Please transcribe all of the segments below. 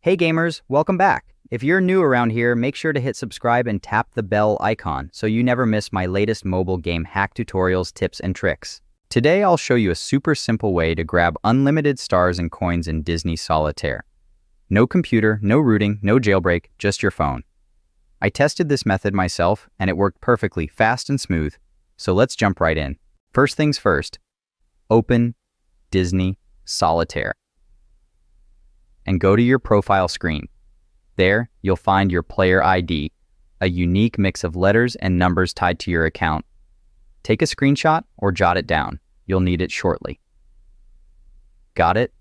Hey gamers, welcome back. If you're new around here, make sure to hit subscribe and tap the bell icon so you never miss my latest mobile game hack tutorials, tips, and tricks. Today I'll show you a super simple way to grab unlimited stars and coins in Disney Solitaire. No computer, no rooting, no jailbreak, just your phone. I tested this method myself and it worked perfectly, fast and smooth. So let's jump right in. First things first, open Disney Solitaire and go to your profile screen. There, you'll find your player ID, a unique mix of letters and numbers tied to your account. Take a screenshot or jot it down. You'll need it shortly. Got it?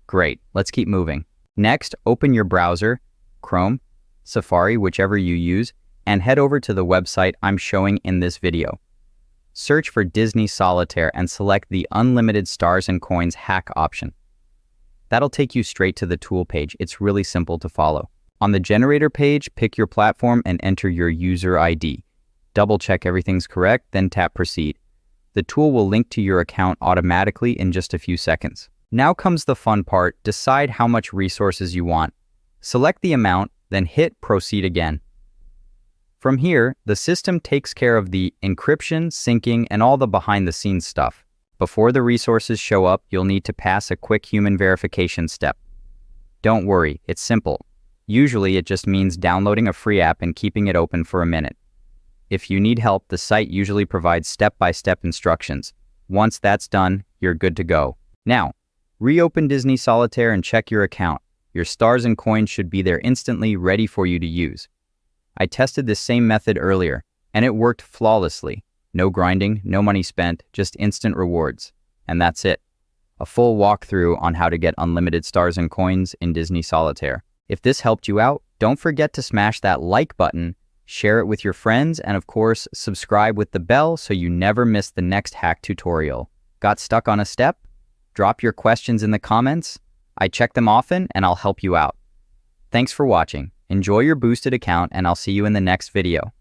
Great, let's keep moving. Next, open your browser, Chrome, Safari, whichever you use, and head over to the website I'm showing in this video. Search for Disney Solitaire and select the Unlimited Stars and Coins hack option. That'll take you straight to the tool page. It's really simple to follow. On the generator page, pick your platform and enter your user ID. Double check everything's correct, then tap proceed. The tool will link to your account automatically in just a few seconds. Now comes the fun part. Decide how much resources you want. Select the amount, then hit proceed again. From here, the system takes care of the encryption, syncing, and all the behind-the-scenes stuff. Before the resources show up, you'll need to pass a quick human verification step. Don't worry, it's simple. Usually it just means downloading a free app and keeping it open for a minute. If you need help, the site usually provides step-by-step instructions. Once that's done, you're good to go. Now, reopen Disney Solitaire and check your account. Your stars and coins should be there instantly, ready for you to use. I tested this same method earlier, and it worked flawlessly. No grinding, no money spent, just instant rewards. And that's it. A full walkthrough on how to get unlimited stars and coins in Disney Solitaire. If this helped you out, don't forget to smash that like button, share it with your friends, and of course, subscribe with the bell so you never miss the next hack tutorial. Got stuck on a step? Drop your questions in the comments. I check them often and I'll help you out. Thanks for watching. Enjoy your boosted account and I'll see you in the next video.